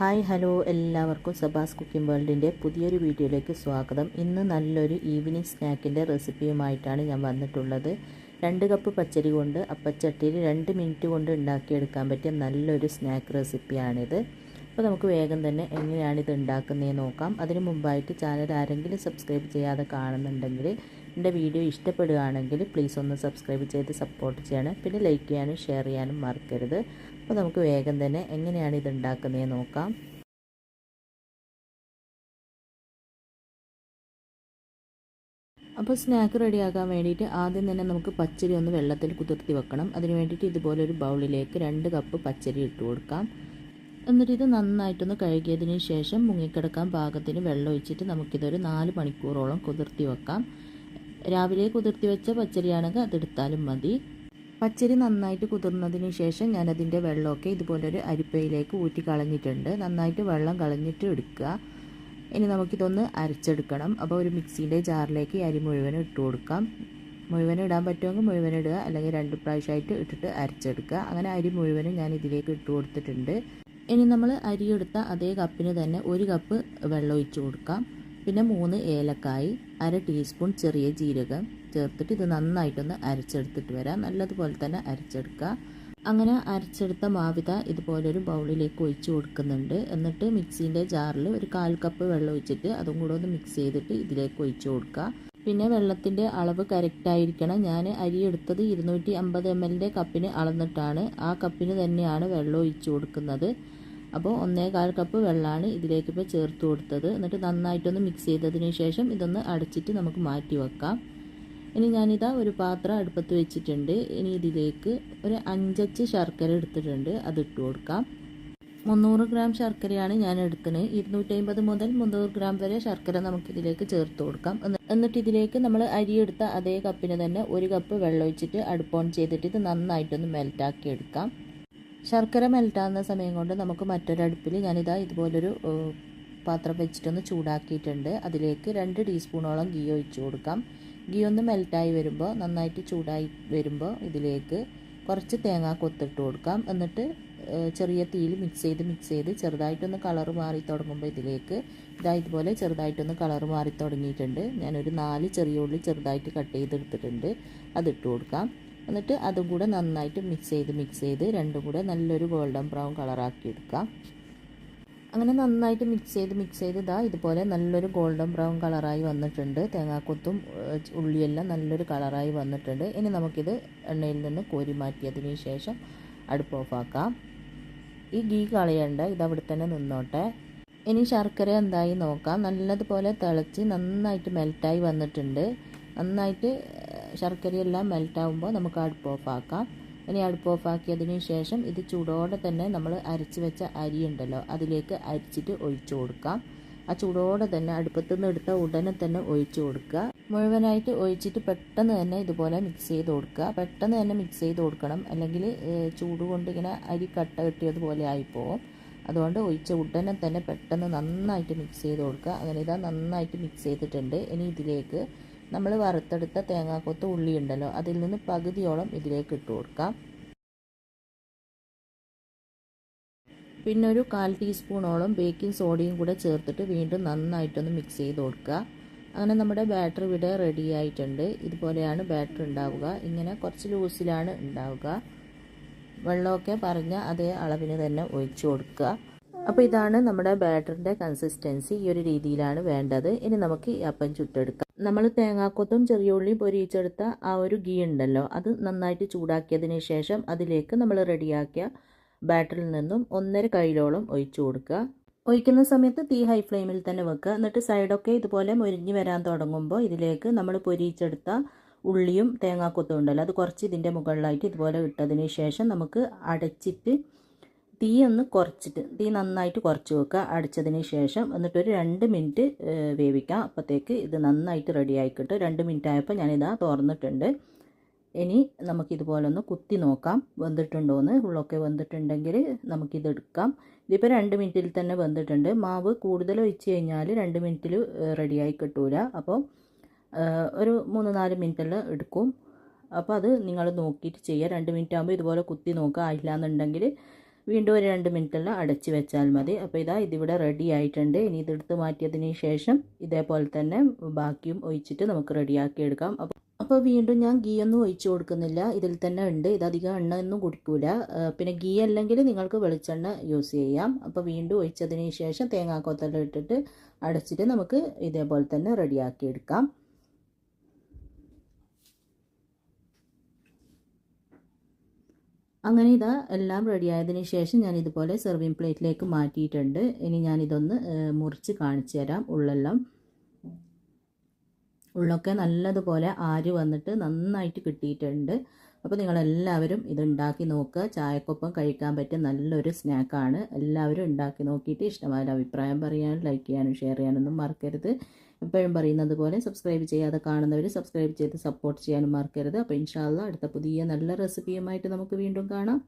Hi hello എല്ലാവർക്കും Sabas cooking വേൾഡിൻ്റെ പുതിയൊരു വീഡിയോയിലേക്ക് സ്വാഗതം. ഇന്ന് നല്ലൊരു ഈവനിങ് സ്നാക്കിൻ്റെ റെസിപ്പിയുമായിട്ടാണ് ഞാൻ വന്നിട്ടുള്ളത്. 2 കപ്പ് പച്ചരി കൊണ്ട് അപ്പച്ചട്ടിയിൽ 2 മിനിറ്റ് കൊണ്ട് ഉണ്ടാക്കിയെടുക്കാൻ പറ്റിയ നല്ലൊരു സ്നാക്ക് റെസിപ്പിയാണിത്. അപ്പോൾ നമുക്ക് വേഗം തന്നെ എങ്ങനെയാണ് ഇത് ഉണ്ടാക്കുന്നതെന്ന് നോക്കാം. അതിന് മുമ്പായിട്ട് ചാനൽ ആരെങ്കിലും സബ്സ്ക്രൈബ് ചെയ്യാതെ കാണുന്നുണ്ടെങ്കിൽ എൻ്റെ വീഡിയോ ഇഷ്ടപ്പെടുകയാണെങ്കിൽ പ്ലീസ് ഒന്ന് സബ്സ്ക്രൈബ് ചെയ്ത് സപ്പോർട്ട് ചെയ്യണം. പിന്നെ ലൈക്ക് ചെയ്യാനും ഷെയർ ചെയ്യാനും മറക്കരുത്. അപ്പോൾ നമുക്ക് വേഗം തന്നെ എങ്ങനെയാണ് ഇത് ഉണ്ടാക്കുന്നതെന്ന് നോക്കാം. അപ്പോൾ സ്നാക്ക് റെഡിയാക്കാൻ വേണ്ടിയിട്ട് ആദ്യം തന്നെ നമുക്ക് പച്ചരി ഒന്ന് വെള്ളത്തിൽ കുതിർത്തി വെക്കണം. അതിന് വേണ്ടിയിട്ട് ഇതുപോലെ ഒരു ബൗളിലേക്ക് 2 കപ്പ് പച്ചരി ഇട്ട് കൊടുക്കാം. എന്നിട്ട് ഇത് നന്നായിട്ടൊന്ന് കഴുകിയതിന് ശേഷം മുങ്ങിക്കിടക്കാൻ പാകത്തിന് വെള്ളം ഒഴിച്ചിട്ട് നമുക്കിതൊരു 4 മണിക്കൂറോളം കുതിർത്തി വെക്കാം. രാവിലെ കുതിർത്തി വെച്ച പച്ചരിയാണെങ്കിൽ അതെടുത്താലും മതി. പച്ചരി നന്നായിട്ട് കുതിർന്നതിന് ശേഷം ഞാനതിൻ്റെ വെള്ളമൊക്കെ ഇതുപോലൊരു അരിപ്പയിലേക്ക് ഊറ്റി കളഞ്ഞിട്ടുണ്ട്. നന്നായിട്ട് വെള്ളം കളഞ്ഞിട്ട് എടുക്കുക. ഇനി നമുക്കിതൊന്ന് അരച്ചെടുക്കണം. അപ്പോൾ ഒരു മിക്സിൻ്റെ ജാറിലേക്ക് അരി മുഴുവനും ഇട്ട് കൊടുക്കാം. മുഴുവനും ഇടാൻ പറ്റുമെങ്കിൽ മുഴുവനും ഇടുക, അല്ലെങ്കിൽ 2 പ്രാവശ്യമായിട്ട് ഇട്ടിട്ട് അരച്ചെടുക്കുക. അങ്ങനെ അരി മുഴുവനും ഞാൻ ഇതിലേക്ക് ഇട്ട് കൊടുത്തിട്ടുണ്ട്. ഇനി നമ്മൾ അരി എടുത്ത അതേ കപ്പിന് തന്നെ 1 കപ്പ് വെള്ളം ഒഴിച്ച് കൊടുക്കാം. പിന്നെ 3 ഏലക്കായ്, 1/2 ടീസ്പൂൺ ചെറിയ ജീരകം ചേർത്തിട്ട് ഇത് നന്നായിട്ടൊന്ന് അരച്ചെടുത്തിട്ട് വരാം. നല്ലതുപോലെ തന്നെ അരച്ചെടുക്കുക. അങ്ങനെ അരച്ചെടുത്ത മാവിത ഇതുപോലൊരു ബൗളിലേക്ക് ഒഴിച്ച് കൊടുക്കുന്നുണ്ട്. എന്നിട്ട് മിക്സീൻ്റെ ജാറിൽ ഒരു 1/4 കപ്പ് വെള്ളം ഒഴിച്ചിട്ട് അതും കൂടെ ഒന്ന് മിക്സ് ചെയ്തിട്ട് ഇതിലേക്ക് ഒഴിച്ച് കൊടുക്കുക. പിന്നെ വെള്ളത്തിൻ്റെ അളവ് കറക്റ്റായിരിക്കണം. ഞാൻ അരി എടുത്തത് 250 ml കപ്പിന് അളന്നിട്ടാണ്. ആ കപ്പിന് തന്നെയാണ് വെള്ളം ഒഴിച്ച് കൊടുക്കുന്നത്. അപ്പോൾ 1/4 കപ്പ് വെള്ളമാണ് ഇതിലേക്കിപ്പോൾ ചേർത്ത് കൊടുത്തത്. എന്നിട്ട് നന്നായിട്ടൊന്ന് മിക്സ് ചെയ്തതിന് ശേഷം ഇതൊന്ന് അടച്ചിട്ട് നമുക്ക് മാറ്റി വെക്കാം. ഇനി ഞാനിതാ ഒരു പാത്രം അടുപ്പത്ത് വെച്ചിട്ടുണ്ട്. ഇനി ഇതിലേക്ക് ഒരു 5 അച്ച് ശർക്കര എടുത്തിട്ടുണ്ട്, അതിട്ട് കൊടുക്കാം. 300 ഗ്രാം ശർക്കരയാണ് ഞാൻ എടുത്തത്. 250 മുതൽ 300 ഗ്രാം വരെ ശർക്കര നമുക്കിതിലേക്ക് ചേർത്ത് കൊടുക്കാം. എന്നിട്ട് ഇതിലേക്ക് നമ്മൾ അരി എടുത്ത അതേ കപ്പിന് തന്നെ 1 കപ്പ് വെള്ളം ഒഴിച്ചിട്ട് അടുപ്പ് ഓൺ ചെയ്തിട്ട് ഇത് നന്നായിട്ടൊന്ന് മെൽറ്റാക്കി എടുക്കാം. ശർക്കര മെൽറ്റാകുന്ന സമയം കൊണ്ട് നമുക്ക് മറ്റൊരടുപ്പിൽ ഞാനിതാ ഇതുപോലൊരു പാത്രം വെച്ചിട്ടൊന്ന് ചൂടാക്കിയിട്ടുണ്ട്. അതിലേക്ക് 2 ടീസ്പൂണോളം ഗീ ഒഴിച്ച് കൊടുക്കാം. ഗീ ഒന്ന് മെൽറ്റായി വരുമ്പോൾ, നന്നായിട്ട് ചൂടായി വരുമ്പോൾ ഇതിലേക്ക് കുറച്ച് തേങ്ങ കൊത്തിട്ട് കൊടുക്കാം. എന്നിട്ട് ചെറിയ തീയിൽ മിക്സ് ചെയ്ത് ചെറുതായിട്ടൊന്ന് കളറ് മാറി തുടങ്ങുമ്പോൾ ഇതിലേക്ക് ഇതുപോലെ ചെറുതായിട്ടൊന്ന് കളറ് മാറി തുടങ്ങിയിട്ടുണ്ട്. ഞാനൊരു 4 ചെറിയ ഉള്ളി ചെറുതായിട്ട് കട്ട് ചെയ്തെടുത്തിട്ടുണ്ട്, അതിട്ട് കൊടുക്കാം. എന്നിട്ട് അതും കൂടെ നന്നായിട്ട് മിക്സ് ചെയ്ത് രണ്ടും കൂടെ നല്ലൊരു ഗോൾഡൻ ബ്രൗൺ കളറാക്കി എടുക്കാം. അങ്ങനെ നന്നായിട്ട് മിക്സ് ചെയ്ത് ഇതുപോലെ നല്ലൊരു ഗോൾഡൻ ബ്രൗൺ കളറായി വന്നിട്ടുണ്ട്. തേങ്ങാക്കൊത്തും ഉള്ളിയെല്ലാം നല്ലൊരു കളറായി വന്നിട്ടുണ്ട്. ഇനി നമുക്കിത് എണ്ണയിൽ നിന്ന് കോരി മാറ്റിയതിന് ശേഷം അടുപ്പ് ഓഫാക്കാം. ഈ ഗീ കളയണ്ട, ഇതവിടെ തന്നെ നിന്നോട്ടെ. ഇനി ശർക്കര എന്തായി നോക്കാം. നല്ലതുപോലെ തിളച്ച് നന്നായിട്ട് മെൽറ്റായി വന്നിട്ടുണ്ട്. നന്നായിട്ട് ശർക്കരയെല്ലാം മെൽറ്റാവുമ്പോൾ നമുക്ക് അടുപ്പ് ഓഫാക്കാം. ഇനി അടുപ്പ് ഓഫാക്കിയതിന് ശേഷം ഇത് ചൂടോടെ തന്നെ നമ്മൾ അരച്ച് വെച്ച അരി ഉണ്ടല്ലോ അതിലേക്ക് അരിച്ചിട്ട് ഒഴിച്ചു കൊടുക്കാം. ആ ചൂടോടെ തന്നെ അടുപ്പത്തു നിന്ന് എടുത്ത ഉടനെ തന്നെ ഒഴിച്ചു കൊടുക്കുക. മുഴുവനായിട്ട് ഒഴിച്ചിട്ട് പെട്ടെന്ന് തന്നെ ഇതുപോലെ മിക്സ് ചെയ്ത് കൊടുക്കുക. പെട്ടെന്ന് തന്നെ മിക്സ് ചെയ്ത് കൊടുക്കണം, അല്ലെങ്കിൽ ചൂട് കൊണ്ട് ഇങ്ങനെ അരി കട്ട കെട്ടിയതുപോലെ ആയിപ്പോവും. അതുകൊണ്ട് ഒഴിച്ച ഉടനെ തന്നെ പെട്ടെന്ന് നന്നായിട്ട് മിക്സ് ചെയ്ത് കൊടുക്കുക. അങ്ങനെ ഇതാ നന്നായിട്ട് മിക്സ് ചെയ്തിട്ടുണ്ട്. ഇനി ഇതിലേക്ക് നമ്മൾ വറുത്തെടുത്ത തേങ്ങാക്കൊത്ത് ഉള്ളി ഉണ്ടല്ലോ അതിൽ നിന്ന് പകുതിയോളം ഇതിലേക്ക് ഇട്ട് കൊടുക്കാം. പിന്നെ ഒരു 1/4 ടീസ്പൂണോളം ബേക്കിംഗ് സോഡയും കൂടെ ചേർത്തിട്ട് വീണ്ടും നന്നായിട്ടൊന്ന് മിക്സ് ചെയ്ത് കൊടുക്കുക. അങ്ങനെ നമ്മുടെ ബാറ്റർ ഇവിടെ റെഡി ആയിട്ടുണ്ട്. ഇതുപോലെയാണ് ബാറ്റർ ഉണ്ടാവുക. ഇങ്ങനെ കുറച്ച് ലൂസിലാണ് ഉണ്ടാവുക. വെള്ളമൊക്കെ പറഞ്ഞ അതേ അളവിന് തന്നെ ഒഴിച്ചു കൊടുക്കുക. അപ്പോൾ ഇതാണ് നമ്മുടെ ബാറ്ററിൻ്റെ കൺസിസ്റ്റൻസി. ഈ ഒരു രീതിയിലാണ് വേണ്ടത്. ഇനി നമുക്ക് ഈ അപ്പം ചുട്ടെടുക്കാം. നമ്മൾ തേങ്ങാക്കൊത്തും ചെറിയ ഉള്ളിയും പൊരിച്ചെടുത്ത ആ ഒരു ഗീ ഉണ്ടല്ലോ അത് നന്നായിട്ട് ചൂടാക്കിയതിന് ശേഷം അതിലേക്ക് നമ്മൾ റെഡിയാക്കിയ ബാറ്ററിൽ നിന്നും 1.5 കൈയിലോളം ഒഴിച്ചു കൊടുക്കുക. ഒഴിക്കുന്ന സമയത്ത് തീ ഹൈ ഫ്ലെയിമിൽ തന്നെ വെക്കുക. എന്നിട്ട് സൈഡൊക്കെ ഇതുപോലെ മൊരിഞ്ഞ് വരാൻ തുടങ്ങുമ്പോൾ ഇതിലേക്ക് നമ്മൾ പൊരിച്ചെടുത്ത ഉള്ളിയും തേങ്ങാക്കൊത്തും ഉണ്ടല്ലോ അത് കുറച്ച് ഇതിൻ്റെ മുകളിലായിട്ട് ഇതുപോലെ ഇട്ടതിന് ശേഷം നമുക്ക് അടച്ചിട്ട് തീ നന്നായിട്ട് കുറച്ച് വെക്കുക. അടച്ചതിന് ശേഷം എന്നിട്ടൊരു 2 മിനിറ്റ് വേവിക്കാം. അപ്പോഴത്തേക്ക് ഇത് നന്നായിട്ട് റെഡിയായി കിട്ടും. 2 മിനിറ്റ് ആയപ്പോൾ ഞാനിതാ തുറന്നിട്ടുണ്ട്. ഇനി നമുക്കിതുപോലെ ഒന്ന് കുത്തി നോക്കാം വെന്തിട്ടുണ്ടോയെന്ന്. ഉള്ളൊക്കെ വെന്തിട്ടുണ്ടെങ്കിൽ നമുക്കിതെടുക്കാം. ഇതിപ്പോൾ 2 മിനിറ്റിൽ തന്നെ വെന്തിട്ടുണ്ട്. മാവ് കൂടുതൽ ഒഴിച്ച് കഴിഞ്ഞാൽ 2 മിനിറ്റിൽ റെഡിയായി കിട്ടൂല. അപ്പോൾ ഒരു 3-4 മിനിറ്റെല്ലാം എടുക്കും. അപ്പോൾ അത് നിങ്ങൾ നോക്കിയിട്ട് ചെയ്യുക. 2 മിനിറ്റ് ആകുമ്പോൾ ഇതുപോലെ കുത്തി നോക്കുക. ആയില്ല എന്നുണ്ടെങ്കിൽ വീണ്ടും ഒരു 2 മിനിറ്റെല്ലാം അടച്ച് വെച്ചാൽ മതി. അപ്പോൾ ഇതാ ഇതിവിടെ റെഡി ആയിട്ടുണ്ട്. ഇനി ഇതെടുത്ത് മാറ്റിയതിന് ശേഷം ഇതേപോലെ തന്നെ ബാക്കിയും ഒഴിച്ചിട്ട് നമുക്ക് റെഡിയാക്കി എടുക്കാം. അപ്പോൾ വീണ്ടും ഞാൻ ഗീ ഒന്നും ഒഴിച്ചു കൊടുക്കുന്നില്ല, ഇതിൽ തന്നെ ഉണ്ട്. ഇതധികം എണ്ണ ഒന്നും കുടിക്കൂല. പിന്നെ ഗീ അല്ലെങ്കിൽ നിങ്ങൾക്ക് വെളിച്ചെണ്ണ യൂസ് ചെയ്യാം. അപ്പോൾ വീണ്ടും ഒഴിച്ചതിന് ശേഷം തേങ്ങാക്കൊത്തെല്ലാം ഇട്ടിട്ട് അടച്ചിട്ട് നമുക്ക് ഇതേപോലെ തന്നെ റെഡിയാക്കി എടുക്കാം. അങ്ങനെ ഇതാ എല്ലാം റെഡിയായതിന് ശേഷം ഞാൻ ഇതുപോലെ സെർവിങ് പ്ലേറ്റിലേക്ക് മാറ്റിയിട്ടുണ്ട്. ഇനി ഞാനിതൊന്ന് മുറിച്ച് കാണിച്ചു തരാം. ഉള്ളൊക്കെ നല്ലതുപോലെ ആരി വന്നിട്ട് നന്നായിട്ട് കിട്ടിയിട്ടുണ്ട്. അപ്പോൾ നിങ്ങളെല്ലാവരും ഇതുണ്ടാക്കി നോക്കുക. ചായക്കൊപ്പം കഴിക്കാൻ പറ്റിയ നല്ലൊരു സ്നാക്കാണ്. എല്ലാവരും ഉണ്ടാക്കി നോക്കിയിട്ട് ഇഷ്ടമായ അഭിപ്രായം പറയാനും ലൈക്ക് ചെയ്യാനും ഷെയർ ചെയ്യാനൊന്നും മറക്കരുത്. എപ്പോഴും പറയുന്നത് പോലെ സബ്സ്ക്രൈബ് ചെയ്യാതെ കാണുന്നവർ സബ്സ്ക്രൈബ് ചെയ്ത് സപ്പോർട്ട് ചെയ്യാനും മറക്കരുത്. അപ്പോൾ ഇൻഷാ അല്ലാഹ് അടുത്ത പുതിയ നല്ല റെസിപ്പിയുമായിട്ട് നമുക്ക് വീണ്ടും കാണാം.